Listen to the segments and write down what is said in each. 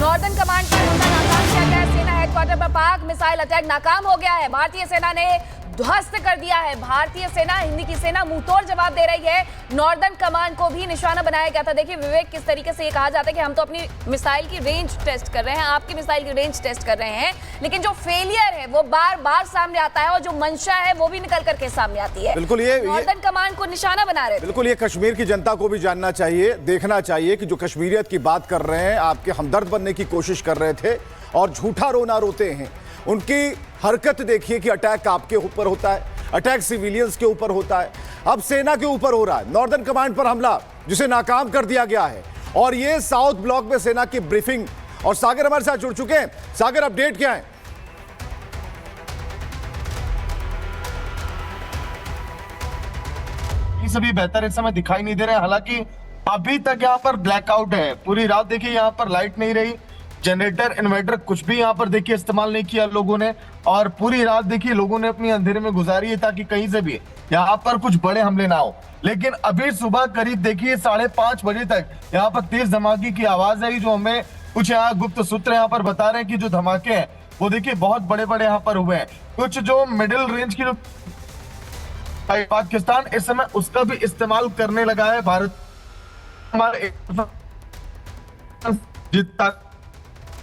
Northern command पर हमला नाकाम किया गया है। सेना हेडक्वार्टर पर पाक मिसाइल अटैक नाकाम हो गया है। भारतीय सेना ने ध्वस्त कर दिया है। भारतीय सेना, हिंदी की सेना मुंहतोड़ जवाब दे रही है। नॉर्दर्न कमांड को भी निशाना बनाया गया था। देखिए विवेक, किस तरीके से ये कहा जाता है कि हम तो अपनी मिसाइल की रेंज टेस्ट कर रहे हैं, आपकी मिसाइल की रेंज टेस्ट कर रहे हैं, लेकिन जो फेलियर है वो बार बार सामने आता है और जो मंशा है वो भी निकल करके सामने आती है। बिल्कुल, ये नॉर्दर्न कमांड को निशाना बना रहे हैं। बिल्कुल, ये कश्मीर की जनता को भी जानना चाहिए, देखना चाहिए कि जो कश्मीरियत की बात कर रहे हैं, आपके हमदर्द बनने की कोशिश कर रहे थे और झूठा रोना रोते हैं, उनकी हरकत देखिए कि अटैक आपके ऊपर होता है, अटैक सिविलियंस के ऊपर होता है, अब सेना के ऊपर हो रहा है। नॉर्दर्न कमांड पर हमला जिसे नाकाम कर दिया गया है और ये साउथ ब्लॉक में सेना की ब्रीफिंग। और सागर हमारे साथ जुड़ चुके हैं। सागर, अपडेट क्या है? ये सभी बेहतर इस समय दिखाई नहीं दे रहे हैं। हालांकि अभी तक यहाँ पर ब्लैकआउट है। पूरी रात देखिए यहाँ पर लाइट नहीं रही, जनरेटर इन्वर्टर कुछ भी यहाँ पर देखिए इस्तेमाल नहीं किया लोगों ने, और पूरी रात देखिए लोगों ने अपनी अंधेरे में गुजारी है ताकि कहीं से भी यहाँ पर कुछ बड़े हमले ना हो। लेकिन अभी सुबह करीब देखिए 5:30 बजे तक यहाँ पर तेज धमाके की आवाज आई, जो हमें कुछ यहाँ गुप्त सूत्र यहाँ पर बता रहे हैं कि जो धमाके हैं वो देखिए बहुत बड़े बड़े यहाँ पर हुए हैं। कुछ जो मिडिल रेंज की जो पाकिस्तान इस समय उसका भी इस्तेमाल करने लगा है। भारत हमारे जितना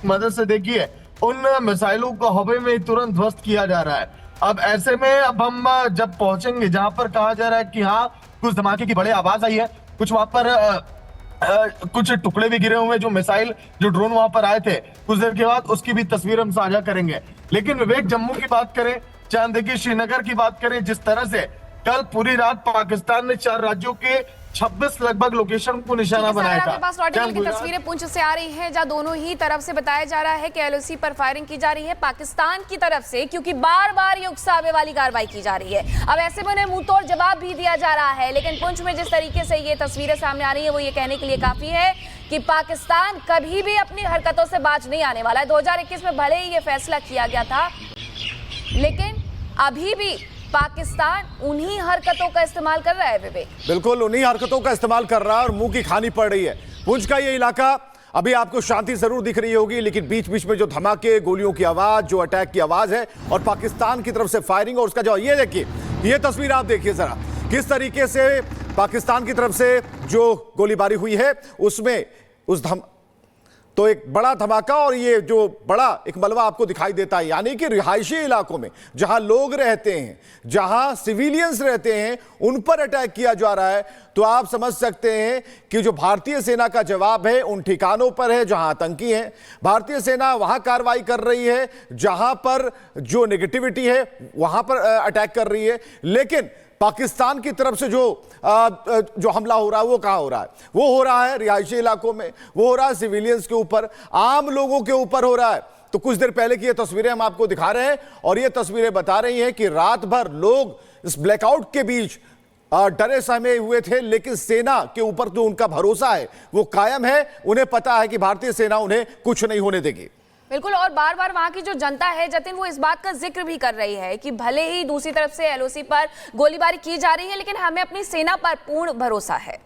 मदद से देखिए उन मिसाइलों को हवा में तुरंत ध्वस्त किया जा रहा है। अब ऐसे में अब हम जब पहुंचेंगे जहां पर कहा जा रहा है कि हाँ कुछ धमाके की बड़े आवाज आई है, कुछ वहां पर कुछ टुकड़े भी गिरे हुए जो मिसाइल जो ड्रोन वहां पर आए थे, कुछ देर के बाद उसकी भी तस्वीर हम साझा करेंगे। लेकिन विवेक, जम्मू की बात करें, चाहे देखिए श्रीनगर की बात करें, जिस तरह से कल पूरी रात पाकिस्तान ने 4 राज्यों के 26 लगभग लोकेशन को निशाना बनाया था। आपके पास लॉन्डन की तस्वीरें पुंछ से आ रही हैं, जहां दोनों ही तरफ से बताया जा रहा है कि एलओसी पर फायरिंग की जा रही है पाकिस्तान की तरफ से, क्योंकि बार बार ये उकसावे वाली कार्रवाई की जा रही है। अब ऐसे में उन्हें मुंहतोड़ जवाब भी दिया जा रहा है। लेकिन पुंछ में जिस तरीके से ये तस्वीरें सामने आ रही है वो ये कहने के लिए काफी है कि पाकिस्तान कभी भी अपनी हरकतों से बाज नहीं आने वाला है। 2021 में भले ही ये फैसला किया गया था, लेकिन अभी भी पाकिस्तान उन्हीं हरकतों का इस्तेमाल कर रहा है। विवेक, बिल्कुल उन्हीं हरकतों का इस्तेमाल कर रहा है और मुंह की खानी पड़ रही है। पुंछ का ये इलाका अभी आपको शांति जरूर दिख रही होगी, लेकिन बीच बीच में जो धमाके, गोलियों की आवाज, जो अटैक की आवाज है और पाकिस्तान की तरफ से फायरिंग और उसका जो ये देखिए, ये तस्वीर आप देखिए जरा, किस तरीके से पाकिस्तान की तरफ से जो गोलीबारी हुई है उसमें तो एक बड़ा धमाका और ये जो बड़ा एक मलबा आपको दिखाई देता है। यानी कि रिहायशी इलाकों में जहां लोग रहते हैं, जहां सिविलियंस रहते हैं, उन पर अटैक किया जा रहा है। तो आप समझ सकते हैं कि जो भारतीय सेना का जवाब है उन ठिकानों पर है जहां आतंकी हैं। भारतीय सेना वहां कार्रवाई कर रही है जहां पर जो नेगेटिविटी है वहां पर अटैक कर रही है। लेकिन पाकिस्तान की तरफ से जो हमला हो रहा है वो कहां हो रहा है? वो हो रहा है रिहायशी इलाकों में, वो हो रहा है सिविलियंस के ऊपर, आम लोगों के ऊपर हो रहा है। तो कुछ देर पहले की ये तस्वीरें हम आपको दिखा रहे हैं और ये तस्वीरें बता रही हैं कि रात भर लोग इस ब्लैकआउट के बीच डरे सहमे हुए थे, लेकिन सेना के ऊपर जो उनका भरोसा है वो कायम है। उन्हें पता है कि भारतीय सेना उन्हें कुछ नहीं होने देगी। बिल्कुल, और बार बार वहां की जो जनता है जतिन, वो इस बात का जिक्र भी कर रही है कि भले ही दूसरी तरफ से एलओसी पर गोलीबारी की जा रही है, लेकिन हमें अपनी सेना पर पूर्ण भरोसा है।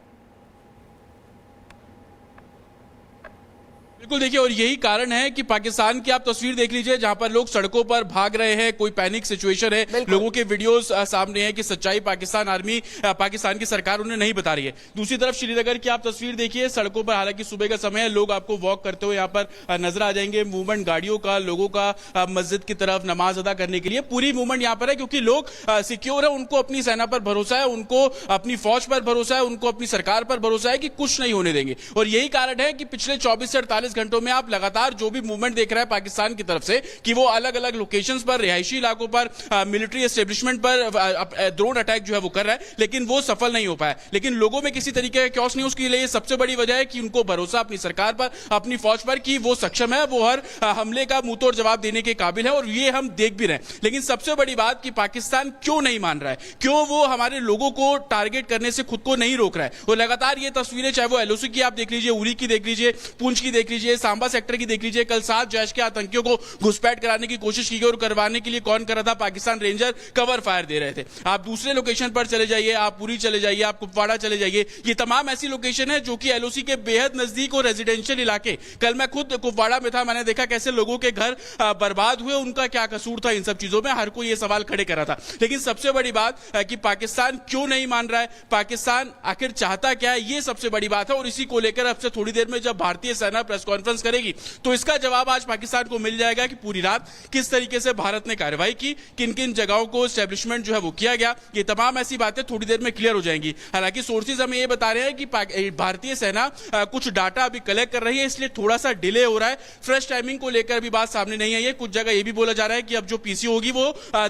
बिल्कुल, देखिए, और यही कारण है कि पाकिस्तान की आप तस्वीर देख लीजिए जहां पर लोग सड़कों पर भाग रहे हैं, कोई पैनिक सिचुएशन है, लोगों के वीडियोस सामने हैं कि सच्चाई पाकिस्तान आर्मी, पाकिस्तान की सरकार उन्हें नहीं बता रही है। दूसरी तरफ श्रीनगर की आप तस्वीर देखिए, सड़कों पर हालांकि सुबह का समय है, लोग आपको वॉक करते हुए यहाँ पर नजर आ जाएंगे। मूवमेंट गाड़ियों का, लोगों का मस्जिद की तरफ नमाज अदा करने के लिए पूरी मूवमेंट यहाँ पर है, क्योंकि लोग सिक्योर है, उनको अपनी सेना पर भरोसा है, उनको अपनी फौज पर भरोसा है, उनको अपनी सरकार पर भरोसा है कि कुछ नहीं होने देंगे। और यही कारण है कि पिछले 24 से 48 घंटों में आप लगातार जो भी मूवमेंट देख रहा है पाकिस्तान की तरफ से कि वो अलग अलग लोकेशंस पर, रिहायशी इलाकों पर, मिलिट्री एस्टेब्लिशमेंट पर ड्रोन अटैक जो है वो कर रहा है, लेकिन वो सफल नहीं हो पाया। लेकिन लोगों में किसी तरीके का क्योस नहीं, उसके लिए सबसे बड़ी वजह है कि उनको भरोसा अपनी सरकार पर, अपनी फौज पर कि वो सक्षम है, वो हर हमले का मुंहतोड़ जवाब देने के काबिल है, और ये हम देख भी रहे हैं। लेकिन सबसे बड़ी बात कि पाकिस्तान क्यों नहीं मान रहा है, क्यों वो हमारे लोगों को टारगेट करने से खुद को नहीं रोक रहा है। वो लगातार ये तस्वीरें, चाहे वो एलओसी की आप देख लीजिए, उरी की देख लीजिए, पुंछ की देख लीजिए, लीजिए, सांबा सेक्टर की देख लीजिए, कल 7 जैश के आतंकियों को घुसपैठ कराने की कोशिश की गई और करवाने के लिए कौन कर रहा था? पाकिस्तान रेंजर कवर फायर दे रहे थे। आप दूसरे लोकेशन पर चले जाइए, आप पुरी चले जाइए, आप कुपवाड़ा चले जाइए, ये तमाम ऐसी लोकेशन है जो कि एलओसी के बेहद नजदीक और रेजिडेंशियल इलाके। कल मैं खुद कुपवाड़ा में था, मैंने देखा कैसे लोगों के घर बर्बाद हुए, उनका क्या कसूर था इन सब चीजों में, हर कोई ये सवाल खड़े कर रहा था। लेकिन सबसे बड़ी बात कि पाकिस्तान क्यों नहीं मान रहा है, पाकिस्तान आखिर चाहता क्या है, ये सबसे बड़ी बात है। और इसी को लेकर अब से थोड़ी देर में जब भारतीय सेना प्रेस कॉन्फ्रेंस करेगी तो इसका जवाब आज पाकिस्तान को मिल जाएगा कि पूरी रात किस तरीके से भारत ने कार्रवाई की, किन किन जगहों को एस्टेब्लिशमेंट जो है वो किया गया। ये तमाम ऐसी बातें थोड़ी देर में क्लियर हो जाएंगी। हालांकि सोर्सेज हमें ये बता रहे हैं कि भारतीय सेना कुछ डाटा अभी कलेक्ट कर रही है, इसलिए थोड़ा सा डिले हो रहा है। फ्रेश टाइमिंग को लेकर भी बात सामने नहीं आई है। कुछ जगह ये भी बोला जा रहा है कि अब जो पीसी होगी वो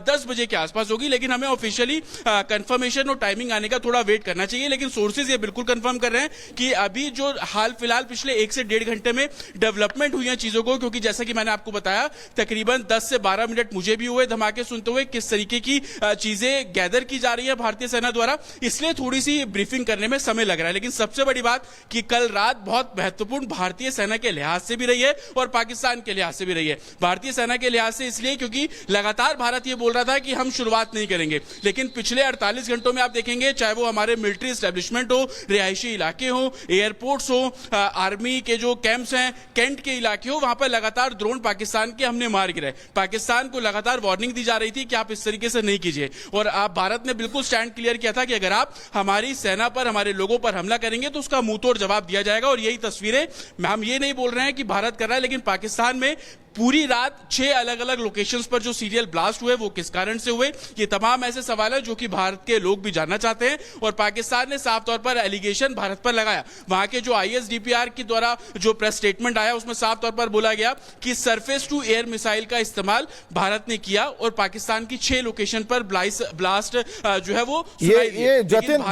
10 बजे के आसपास होगी, लेकिन हमें ऑफिशियली कंफर्मेशन और टाइमिंग आने का थोड़ा वेट करना चाहिए। लेकिन सोर्सेज ये बिल्कुल कंफर्म कर रहे हैं कि अभी जो हाल फिलहाल पिछले 1 से 1.5 घंटे में डेवलपमेंट हुई है चीजों को, क्योंकि जैसा कि मैंने आपको बताया तकरीबन 10 से 12 मिनट मुझे भी हुए धमाके सुनते हुए, किस तरीके की चीजें गैदर की जा रही है भारतीय सेना द्वारा, इसलिए थोड़ी सी ब्रीफिंग करने में समय लग रहा है। लेकिन सबसे बड़ी बात कि कल रात बहुत महत्वपूर्ण भारतीय सेना के लिहाज से भी रही है और पाकिस्तान के लिहाज से भी रही है। भारतीय सेना के लिहाज से इसलिए क्योंकि लगातार भारत ये बोल रहा था कि हम शुरुआत नहीं करेंगे, लेकिन पिछले 48 घंटों में आप देखेंगे, चाहे वो हमारे मिलिट्री एस्टेब्लिशमेंट हो, रिहायशी इलाके हो, एयरपोर्ट्स हो, आर्मी के जो कैंप्स हैं, कैंट के इलाके हो, वहां पर लगातार ड्रोन पाकिस्तान के हमने मार गिराए। पाकिस्तान को लगातार वार्निंग दी जा रही थी कि आप इस तरीके से नहीं कीजिए, और आप भारत ने बिल्कुल स्टैंड क्लियर किया था कि अगर आप हमारी सेना पर, हमारे लोगों पर हमला करेंगे तो उसका मुंह तोड़ जवाब दिया जाएगा। और यही तस्वीरें, हम ये नहीं बोल रहे हैं कि भारत कर रहा है, लेकिन पाकिस्तान में पूरी रात 6 अलग अलग लोकेशंस पर जो सीरियल ब्लास्ट हुए वो किस कारण से हुए, ये तमाम ऐसे सवाल है जो कि भारत के लोग भी जानना चाहते हैं। और पाकिस्तान ने साफ तौर पर एलिगेशन भारत पर लगाया। वहां के जो आईएसडीपीआर के द्वारा जो प्रेस स्टेटमेंट आया उसमें साफ तौर पर बोला गया कि सरफेस टू एयर मिसाइल का इस्तेमाल भारत ने किया और पाकिस्तान की 6 लोकेशन पर ब्लास्ट जो है वो ये जतिन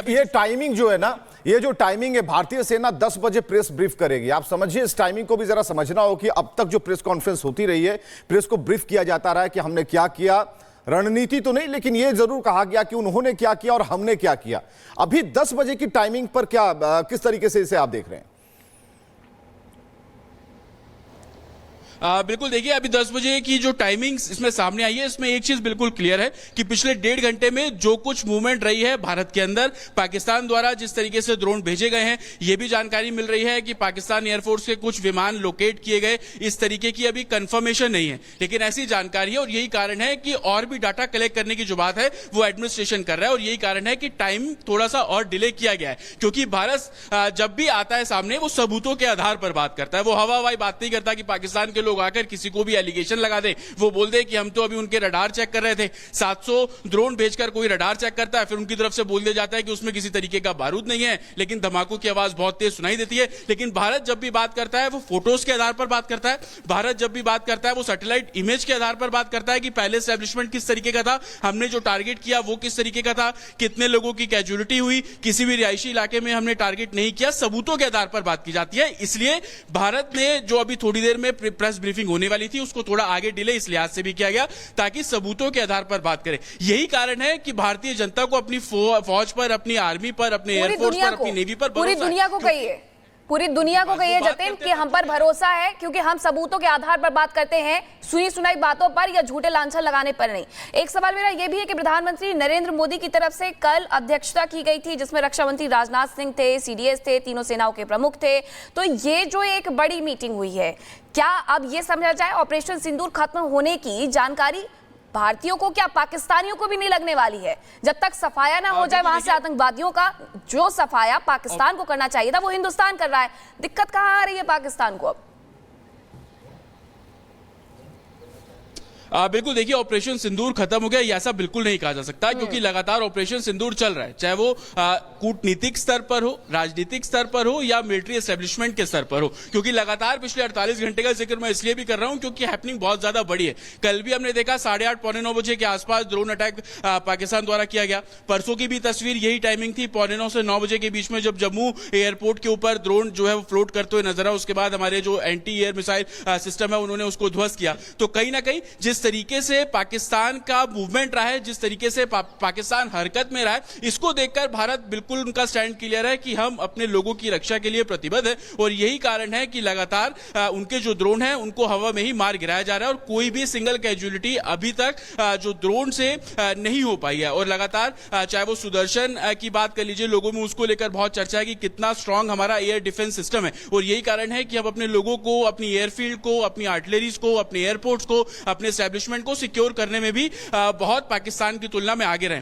ये टाइमिंग जो है ना, ये जो टाइमिंग है, भारतीय सेना 10 बजे प्रेस ब्रीफ करेगी। आप समझिए, इस टाइमिंग को भी जरा समझना हो कि अब तक जो प्रेस कॉन्फ्रेंस होती रही है, प्रेस को ब्रीफ किया जाता रहा है कि हमने क्या किया, रणनीति तो नहीं, लेकिन यह जरूर कहा गया कि उन्होंने क्या किया और हमने क्या किया। अभी 10 बजे की टाइमिंग पर क्या, किस तरीके से इसे आप देख रहे हैं? बिल्कुल देखिए, अभी 10 बजे की जो टाइमिंग्स इसमें सामने आई है, इसमें एक चीज बिल्कुल क्लियर है कि पिछले 1.5 घंटे में जो कुछ मूवमेंट रही है भारत के अंदर, पाकिस्तान द्वारा जिस तरीके से ड्रोन भेजे गए हैं, यह भी जानकारी मिल रही है कि पाकिस्तान एयरफोर्स के कुछ विमान लोकेट किए गए, इस तरीके की अभी कंफर्मेशन नहीं है, लेकिन ऐसी जानकारी है। और यही कारण है कि और भी डाटा कलेक्ट करने की जो बात है वो एडमिनिस्ट्रेशन कर रहा है, और यही कारण है कि टाइम थोड़ा सा और डिले किया गया है। क्योंकि भारत जब भी आता है सामने, वो सबूतों के आधार पर बात करता है, वो हवा हवाई बात नहीं करता कि पाकिस्तान के लोग आकर किसी को भी एलिगेशन लगा दे, वो बोल दे कि हम तो अभी उनके रडार चेक कर रहे थे। 700 ड्रोन भेजकर कोई रडार चेक करता है, फिर उनकी तरफ से बोल दिया जाता है कि उसमें किसी तरीके का बारूद नहीं है, लेकिन धमाकों की आवाज बहुत तेज सुनाई देती है। लेकिन भारत जब भी बात करता है वो फोटोज के आधार पर बात करता है। भारत जब भी बात करता है वो सैटेलाइट इमेज के आधार पर बात करता है कि पहले एस्टेब्लिशमेंट किस तरीके का था, हमने जो टारगेट किया वो किस तरीके का था, कितने लोगों की कैजुअलिटी हुई, किसी भी रिहायशी इलाके में हमने टारगेट नहीं किया, सबूतों के आधार पर बात की जाती है। इसलिए भारत ने जो अभी थोड़ी देर में प्रेस ब्रीफिंग होने वाली थी उसको थोड़ा आगे डिले इस लिहाज से भी किया गया ताकि सबूतों के आधार पर बात करें। यही कारण है कि भारतीय जनता को अपनी फौज पर, अपनी आर्मी पर, अपने एयरफोर्स पर, अपनी नेवी पर, पूरी दुनिया को कहिए, पूरी दुनिया को कहिए जतिन कि हम पर भरोसा है, क्योंकि हम सबूतों के आधार पर बात करते हैं, सुनी सुनाई बातों पर या झूठे लांछन लगाने पर नहीं। एक सवाल मेरा यह भी है कि प्रधानमंत्री नरेंद्र मोदी की तरफ से कल अध्यक्षता की गई थी, जिसमें रक्षा मंत्री राजनाथ सिंह थे, सीडीएस थे, तीनों सेनाओं के प्रमुख थे। तो ये जो एक बड़ी मीटिंग हुई है, क्या अब ये समझा जाए ऑपरेशन सिंदूर खत्म होने की जानकारी भारतीयों को, क्या पाकिस्तानियों को भी नहीं लगने वाली है? जब तक सफाया ना हो जाए वहां से आतंकवादियों का, जो सफाया पाकिस्तान को करना चाहिए था वो हिंदुस्तान कर रहा है। दिक्कत कहां आ रही है पाकिस्तान को अब? बिल्कुल देखिए, ऑपरेशन सिंदूर खत्म हो गया ये ऐसा बिल्कुल नहीं कहा जा सकता, क्योंकि लगातार ऑपरेशन सिंदूर चल रहा है, चाहे वो कूटनीतिक स्तर पर हो, राजनीतिक स्तर पर हो या मिलिट्री एस्टेब्लिशमेंट के स्तर पर हो। क्योंकि लगातार पिछले 48 घंटे का जिक्र मैं इसलिए भी कर रहा हूं क्योंकि हैपनिंग बहुत ज्यादा बड़ी है। कल भी हमने देखा 8:30 पौने 9 बजे के आसपास ड्रोन अटैक पाकिस्तान द्वारा किया गया। परसों की भी तस्वीर यही टाइमिंग थी, पौने 9 से 9 बजे के बीच में, जब जम्मू एयरपोर्ट के ऊपर ड्रोन जो है वो फ्लोट करते हुए नजर आया। उसके बाद हमारे जो एंटी एयर मिसाइल सिस्टम है उन्होंने उसको ध्वस्त किया। तो कहीं ना कहीं जिस जिस तरीके से पाकिस्तान का मूवमेंट रहा है, जिस तरीके से पाकिस्तान हरकत में रहा है, इसको देखकर भारत बिल्कुल उनका स्टैंड क्लियर है कि हम अपने लोगों की रक्षा के लिए प्रतिबद्ध है। और यही कारण है कि लगातार उनके जो ड्रोन है उनको हवा में ही मार गिराया जा रहा है और कोई भी सिंगल कैजुअलिटी अभी तक जो ड्रोन से नहीं हो पाई है। और लगातार चाहे वो सुदर्शन की बात कर लीजिए, लोगों में उसको लेकर बहुत चर्चा है कि कितना स्ट्रांग हमारा एयर डिफेंस सिस्टम है। और यही कारण है कि हम अपने लोगों को, अपनी एयरफील्ड को, अपनी आर्टिलरीज को, अपने एयरपोर्ट्स को, अपने एस्टेब्लिशमेंट को सिक्योर करने में भी बहुत पाकिस्तान की तुलना में आगे रहे।